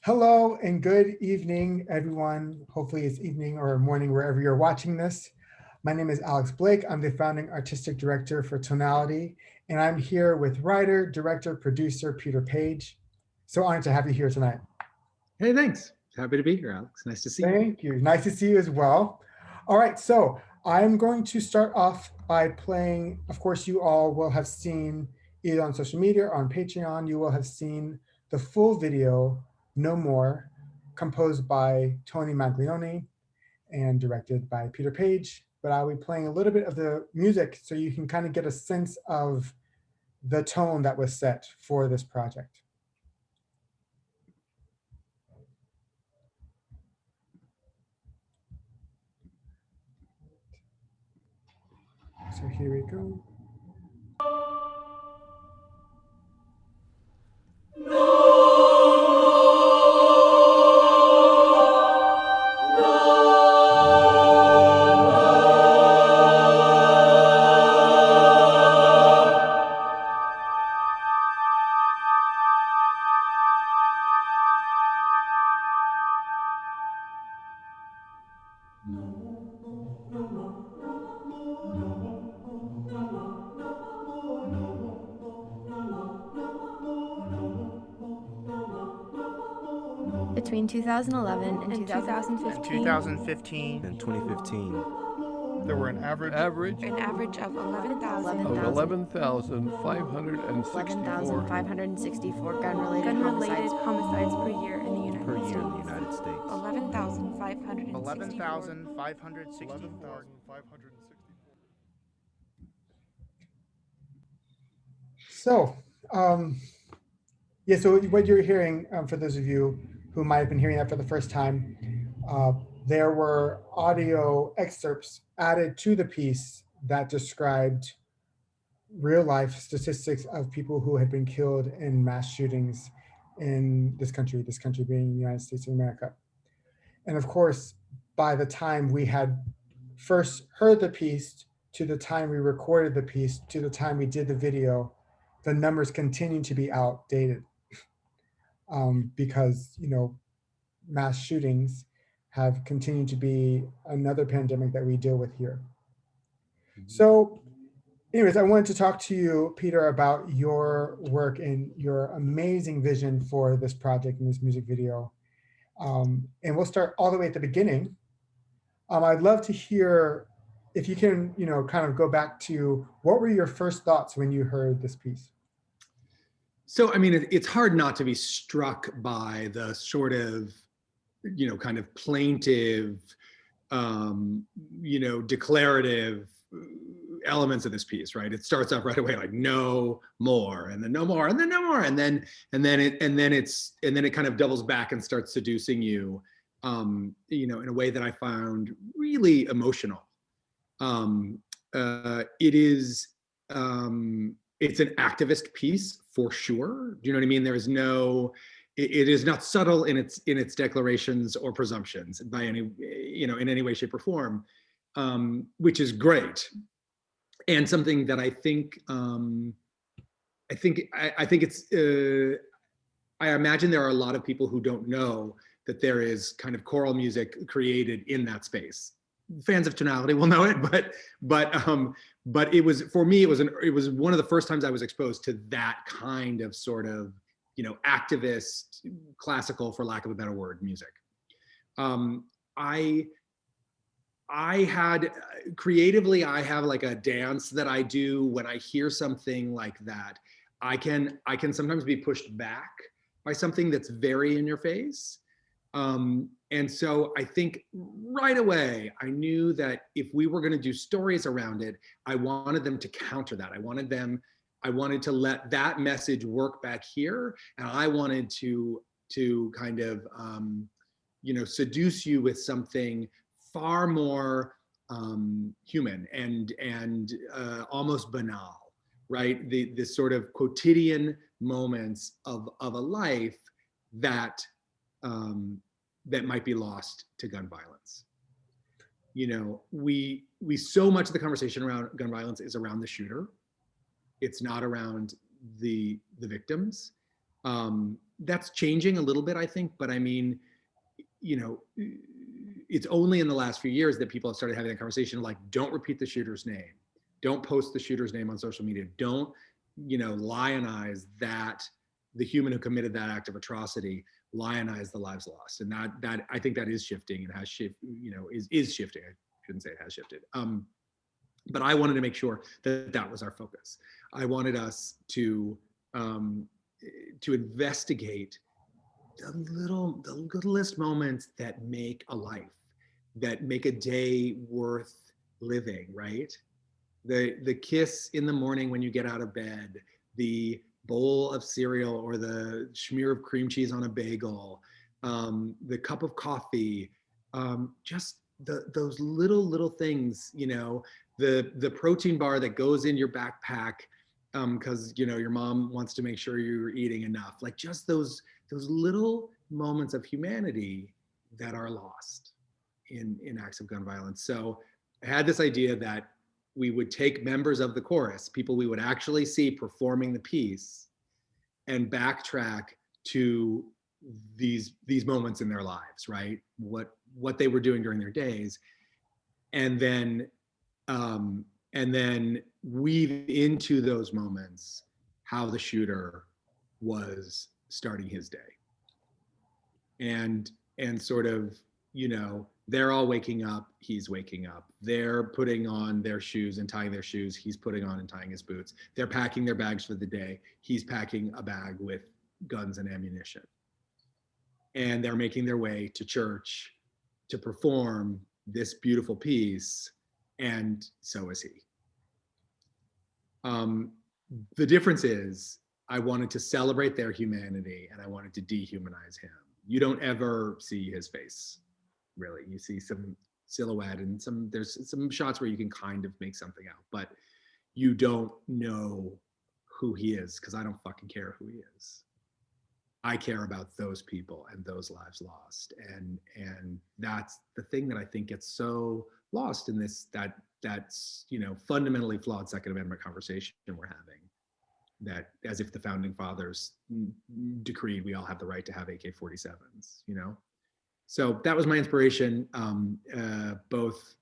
Hello and good evening, everyone. Hopefully it's evening or morning wherever you're watching this. My name is Alex Blake. I'm the founding artistic director for Tonality, and I'm here with writer, director, producer, Peter Paige. So honored to have you here tonight. Hey, thanks. Happy to be here, Alex. Nice to see you. Thank you. Nice to see you as well. All right, so I'm going to start off by playing, of course, you all will have seen either on social media or on Patreon, you will have seen the full video, No More, composed by Tony Maglione and directed by Peter Paige. But I'll be playing a little bit of the music so you can kind of get a sense of the tone that was set for this project. So here we go. Between 2011 and 2015 and 2015, there were an average of 11,564 gun-related homicides per year in the United States. 11,564. So, so what you're hearing, for those of you who might have been hearing that for the first time, there were audio excerpts added to the piece that described real life statistics of people who had been killed in mass shootings in this country being the United States of America. And of course, by the time we had first heard the piece to the time we recorded the piece to the time we did the video, the numbers continue to be outdated because, mass shootings have continued to be another pandemic that we deal with here. So anyways, I wanted to talk to you, Peter, about your work and your amazing vision for this project and this music video. And we'll start all the way at the beginning. I'd love to hear if you can, kind of go back to what were your first thoughts when you heard this piece? So, I mean, it's hard not to be struck by the sort of, kind of plaintive, declarative elements of this piece, right? It starts off right away like no more, and then no more, and then no more, and then it kind of doubles back and starts seducing you, in a way that I found really emotional. It's an activist piece for sure. Do you know what I mean? It is not subtle in its declarations or presumptions by any, in any way, shape, or form, which is great. And something that I imagine there are a lot of people who don't know that there is kind of choral music created in that space. Fans of Tonality will know it, but it was, for me, it was one of the first times I was exposed to that kind of sort of, activist, classical, for lack of a better word, music. I have like a dance that I do when I hear something like that. I can sometimes be pushed back by something that's very in your face. And so I think right away, I knew that if we were going to do stories around it, I wanted them to counter that. I wanted to let that message work back here. And I wanted to kind of, seduce you with something far more human and almost banal, right? The sort of quotidian moments of a life that might be lost to gun violence. We so much of the conversation around gun violence is around the shooter. It's not around the victims. That's changing a little bit, I think, but I mean, you know, it's only in the last few years that people have started having that conversation, like, don't repeat the shooter's name. Don't post the shooter's name on social media. Don't, you know, lionize that, the human who committed that act of atrocity, lionize the lives lost. And that I think that is shifting and has shifted, you know, is shifting. I shouldn't say it has shifted. But I wanted to make sure that that was our focus. I wanted us to investigate the littlest moments that make a life, that make a day worth living, right? The kiss in the morning when you get out of bed, the bowl of cereal or the smear of cream cheese on a bagel, the cup of coffee, just those little things, you know, the protein bar that goes in your backpack because you know your mom wants to make sure you're eating enough, like just those little moments of humanity that are lost in acts of gun violence. So I had this idea that we would take members of the chorus, people we would actually see performing the piece, and backtrack to these moments in their lives, right? What they were doing during their days, and then weave into those moments how the shooter was starting his day. And sort of, you know, they're all waking up, he's waking up. They're putting on their shoes and tying their shoes, he's putting on and tying his boots. They're packing their bags for the day, he's packing a bag with guns and ammunition. And they're making their way to church to perform this beautiful piece, and so is he. The difference is I wanted to celebrate their humanity and I wanted to dehumanize him. You don't ever see his face, really. You see some silhouette and there's some shots where you can kind of make something out, but you don't know who he is, because I don't fucking care who he is. I care about those people and those lives lost. And that's the thing that I think gets so lost in this, that's, you know, fundamentally flawed Second Amendment conversation we're having. That as if the founding fathers decreed we all have the right to have AK-47s, you know? So that was my inspiration, both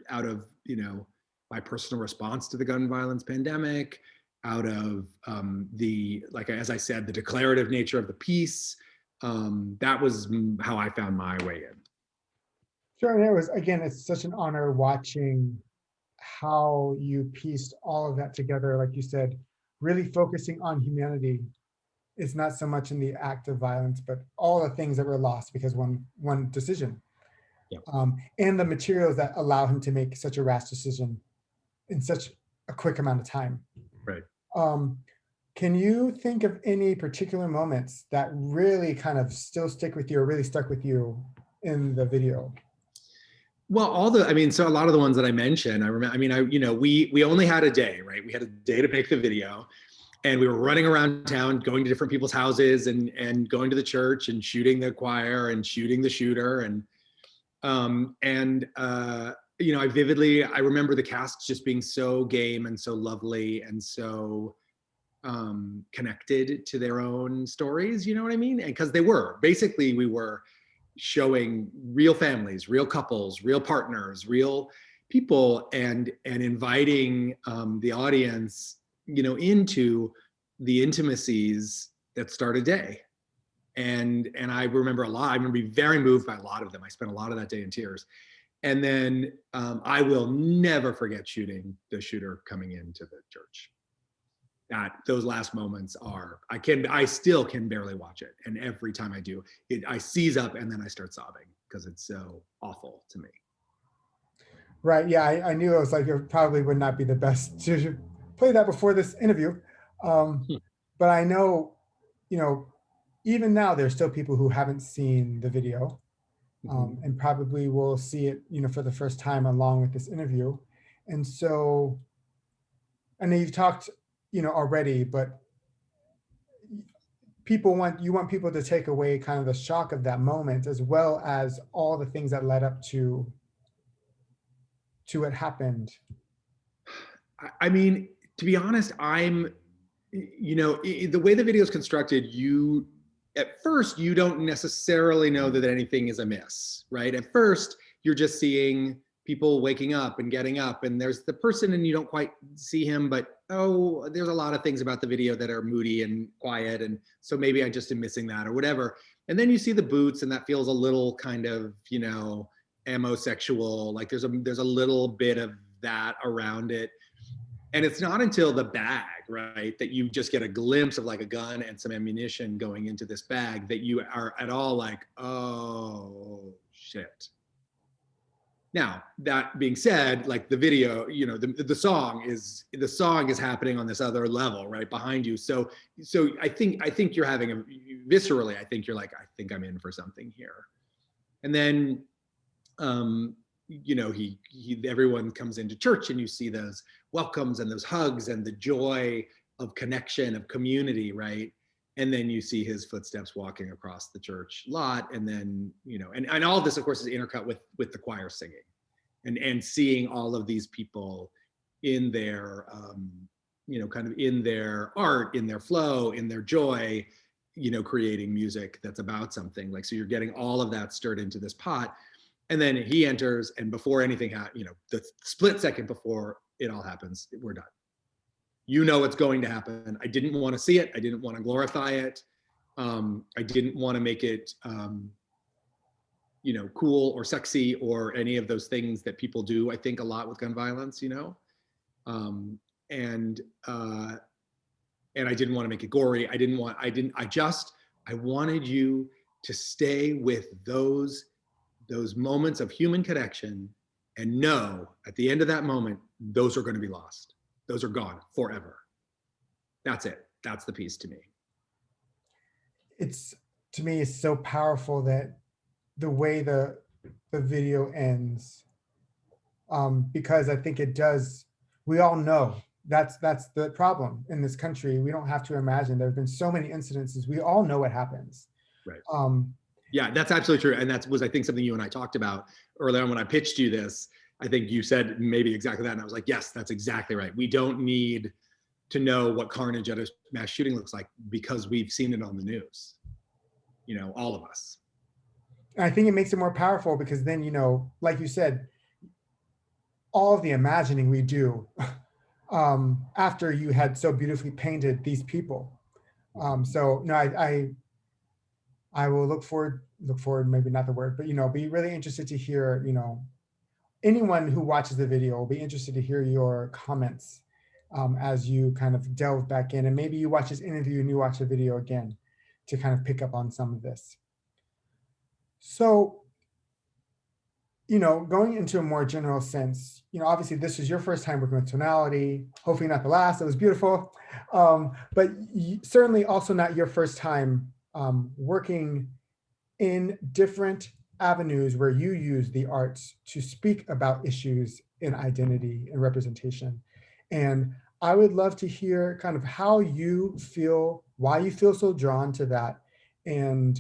out of, you know, my personal response to the gun violence pandemic, out of like, as I said, the declarative nature of the piece. That was how I found my way in. Sure, and it was, again, it's such an honor watching how you pieced all of that together. Like you said, really focusing on humanity. It's not so much in the act of violence, but all the things that were lost because one decision. Yep. And the materials that allow him to make such a rash decision in such a quick amount of time. Right. Can you think of any particular moments that really kind of still stick with you or really stuck with you in the video? Well, so a lot of the ones that I mentioned, we only had a day, right? We had a day to make the video, and we were running around town, going to different people's houses and going to the church and shooting the choir and shooting the shooter. I remember the cast just being so game and so lovely and so connected to their own stories, you know what I mean? And because we were showing real families, real couples, real partners, real people, and inviting the audience, you know, into the intimacies that start a day. And I remember a lot. I remember being very moved by a lot of them. I spent a lot of that day in tears. And then I will never forget shooting the shooter coming into the church. Those last moments are, I still can barely watch it. And every time I do, I seize up and then I start sobbing because it's so awful to me. Right, yeah, I knew, I was like, it probably would not be the best to play that before this interview. But I know, you know, even now there's still people who haven't seen the video and probably will see it, you know, for the first time along with this interview. And so, I know you've talked, you know, already, but you want people to take away kind of the shock of that moment, as well as all the things that led up to what happened. I mean, to be honest, the way the video is constructed, at first, you don't necessarily know that anything is amiss, right? At first, you're just seeing people waking up and getting up, and there's the person and you don't quite see him, but there's a lot of things about the video that are moody and quiet, and so maybe I just am missing that or whatever. And then you see the boots, and that feels a little kind of, amosexual, like there's a little bit of that around it. And it's not until the bag, right, that you just get a glimpse of like a gun and some ammunition going into this bag that you are at all like, oh shit. Now, that being said, like the video, the song is happening on this other level, right, behind you. So I think you're having viscerally, I think you're like, I think I'm in for something here. And then, everyone comes into church and you see those welcomes and those hugs and the joy of connection, of community, right? And then you see his footsteps walking across the church lot. And then, and all of this, of course, is intercut with the choir singing and seeing all of these people in their, kind of in their art, in their flow, in their joy, creating music that's about something. Like, so you're getting all of that stirred into this pot. And then he enters, and before anything happens, the split second before it all happens, we're done. It's going to happen. I didn't want to see it. I didn't want to glorify it. I didn't want to make it, cool or sexy or any of those things that people do, I think, a lot with gun violence, and I didn't want to make it gory. I wanted you to stay with those moments of human connection and know at the end of that moment, those are going to be lost. Those are gone forever. That's it. That's the piece to me. To me, it's so powerful that the way the video ends, because I think it does, we all know that's the problem in this country. We don't have to imagine. There have been so many incidences. We all know what happens. Right. Yeah, that's absolutely true. And that was, I think, something you and I talked about earlier on when I pitched you this. I think you said maybe exactly that. And I was like, yes, that's exactly right. We don't need to know what carnage at a mass shooting looks like because we've seen it on the news, all of us. I think it makes it more powerful because then, like you said, all of the imagining we do after you had so beautifully painted these people. So no, I will look forward, maybe not the word, but, be really interested to hear, anyone who watches the video will be interested to hear your comments as you kind of delve back in. And maybe you watch this interview and you watch the video again to kind of pick up on some of this. So, going into a more general sense, obviously this is your first time working with Tonality, hopefully not the last, it was beautiful. But certainly also not your first time working in different avenues where you use the arts to speak about issues in identity and representation. And I would love to hear kind of how you feel, why you feel so drawn to that, and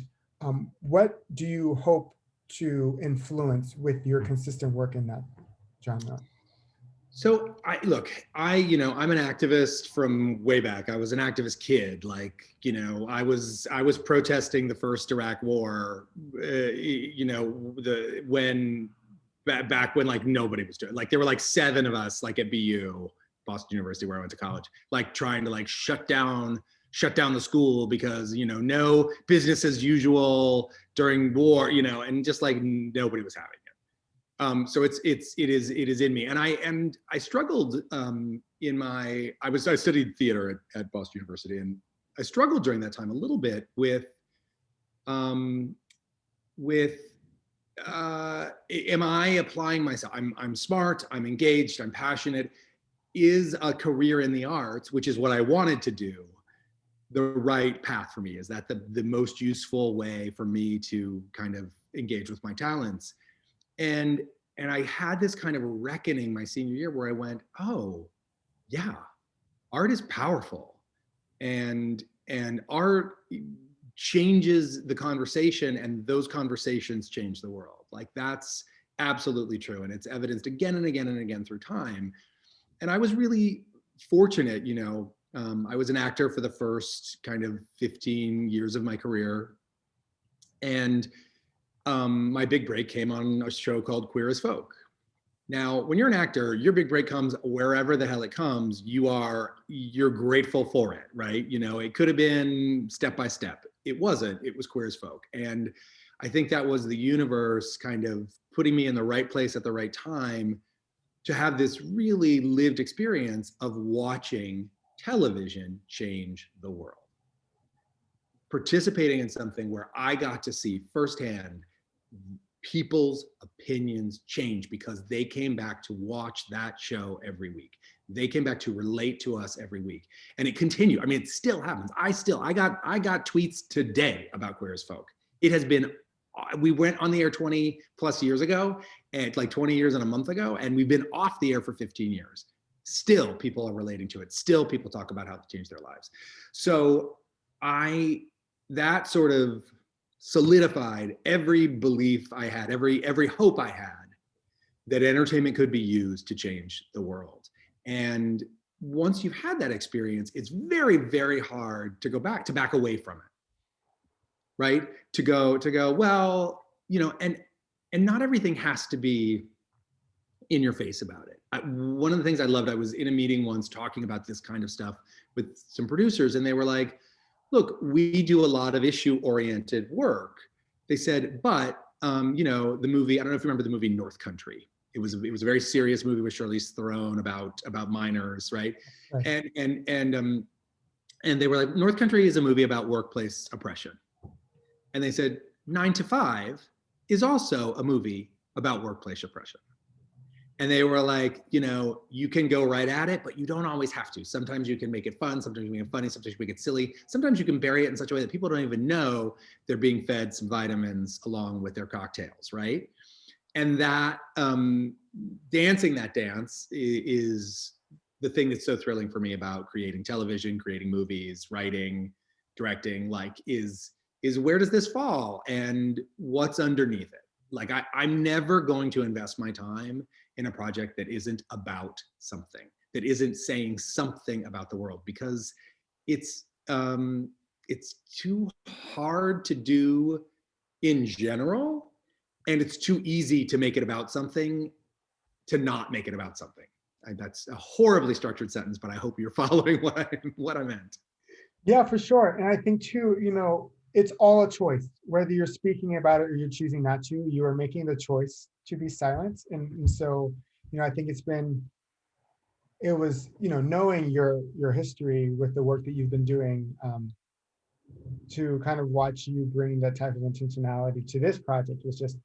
what do you hope to influence with your consistent work in that genre? So I'm an activist from way back. I was an activist kid. Like, I was protesting the first Iraq war, back when like nobody was doing, like there were like 7 of us like at BU, Boston University, where I went to college, like trying to like shut down the school because, no business as usual during war, and just like nobody was having it. So it is in me, and I struggled I studied theater at Boston University, and I struggled during that time a little bit with am I applying myself? I'm smart, I'm engaged, I'm passionate. Is a career in the arts, which is what I wanted to do, the right path for me? Is that the most useful way for me to kind of engage with my talents? And I had this kind of reckoning my senior year where I went, oh yeah, art is powerful, and art changes the conversation, and those conversations change the world. Like that's absolutely true, and it's evidenced again and again and again through time. And I was really fortunate, I was an actor for the first kind of 15 years of my career. And my big break came on a show called Queer as Folk. Now, when you're an actor, your big break comes wherever the hell it comes. You're grateful for it, right? You know, it could have been Step by Step. It wasn't. It was Queer as Folk, and I think that was the universe kind of putting me in the right place at the right time to have this really lived experience of watching television change the world, participating in something where I got to see firsthand people's opinions change because they came back to watch that show every week. They came back to relate to us every week. And it continued. I mean, it still happens. I got tweets today about Queer as Folk. It has been, we went on the air 20 plus years ago, and like 20 years and a month ago, and we've been off the air for 15 years. Still people are relating to it. Still people talk about how to change their lives. So that sort of solidified every belief I had, every hope I had that entertainment could be used to change the world. And once you've had that experience, it's very, very hard to back away from it, right? To go, well, you know, and not everything has to be in your face about it. One of the things I loved, I was in a meeting once talking about this kind of stuff with some producers, and they were like, look, we do a lot of issue-oriented work. They said, but you know, the movie, I don't know if you remember the movie North Country. It was a very serious movie with Charlize Theron about minors, right? Right. And they were like, North Country is a movie about workplace oppression. And they said, 9 to 5 is also a movie about workplace oppression. And they were like, you know, you can go right at it, but you don't always have to. Sometimes you can make it fun, sometimes you can make it funny, sometimes you can make it silly. Sometimes you can bury it in such a way that people don't even know they're being fed some vitamins along with their cocktails, right? And that dancing that dance is the thing that's so thrilling for me about creating television, creating movies, writing, directing, like is where does this fall and what's underneath it? Like I'm never going to invest my time in a project that isn't about something, that isn't saying something about the world, because it's too hard to do in general, and it's too easy to make it about something, to not make it about something. That's a horribly structured sentence, but I hope you're following what I meant. Yeah, for sure. And I think too, you know, it's all a choice. Whether you're speaking about it or you're choosing not to, you are making the choice to be silent. And so, you know, I think it was, you know, knowing your history with the work that you've been doing, to kind of watch you bring that type of intentionality to this project was just,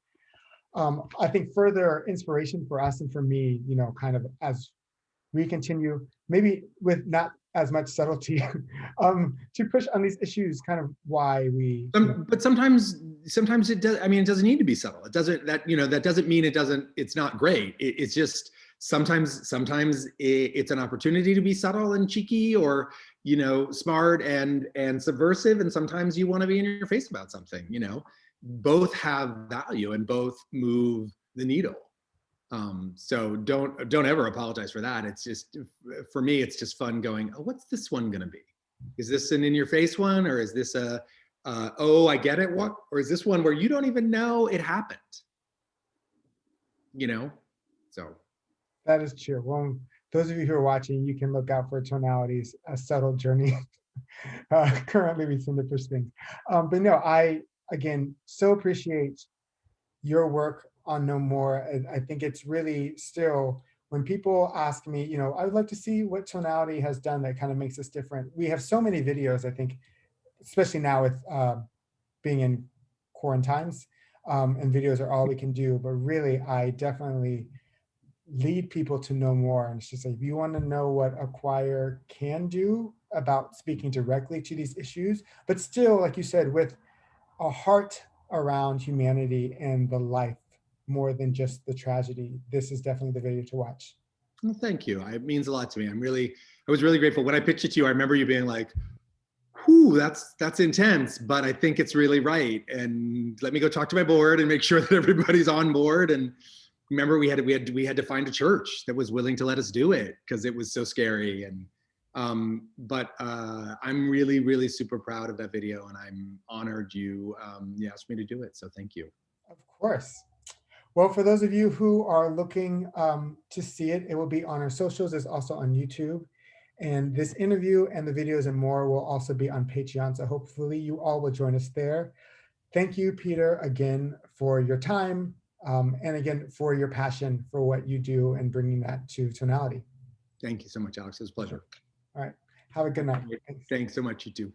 I think, further inspiration for us and for me, you know, kind of as we continue, maybe with not as much subtlety, to push on these issues, kind of why we. But sometimes it does. I mean, it doesn't need to be subtle. It doesn't. That doesn't mean it doesn't. It's not great. It's just sometimes it's an opportunity to be subtle and cheeky, or you know, smart and subversive. And sometimes you want to be in your face about something. You know, both have value and both move the needle. So don't ever apologize for that. It's just, for me, it's just fun going, oh, what's this one gonna be? Is this an in your face one? Or is this oh, I get it one? Or is this one where you don't even know it happened? You know, so. That is true. Well, those of you who are watching, you can look out for Tonality's a subtle journey currently with some different things. But no, I, again, so appreciate your work on No More. I think it's really still, when people ask me, you know, I would like to see what Tonality has done that kind of makes us different. We have so many videos, I think, especially now with being in quarantines, and videos are all we can do. But really, I definitely lead people to No More. And it's just like, if you want to know what a choir can do about speaking directly to these issues, but still, like you said, with a heart around humanity and the life more than just the tragedy, this is definitely the video to watch. Well, thank you. It means a lot to me. I was really grateful. When I pitched it to you, I remember you being like, whew, that's intense, but I think it's really right. And let me go talk to my board and make sure that everybody's on board. And remember, we had to find a church that was willing to let us do it because it was so scary. And But I'm really, really super proud of that video, and I'm honored you asked me to do it. So thank you. Of course. Well, for those of you who are looking to see it, it will be on our socials. It's also on YouTube. And this interview and the videos and more will also be on Patreon. So hopefully you all will join us there. Thank you, Peter, again, for your time. And again, for your passion for what you do and bringing that to Tonality. Thank you so much, Alex. It was a pleasure. All right. Have a good night. Thanks. Thanks so much, you too.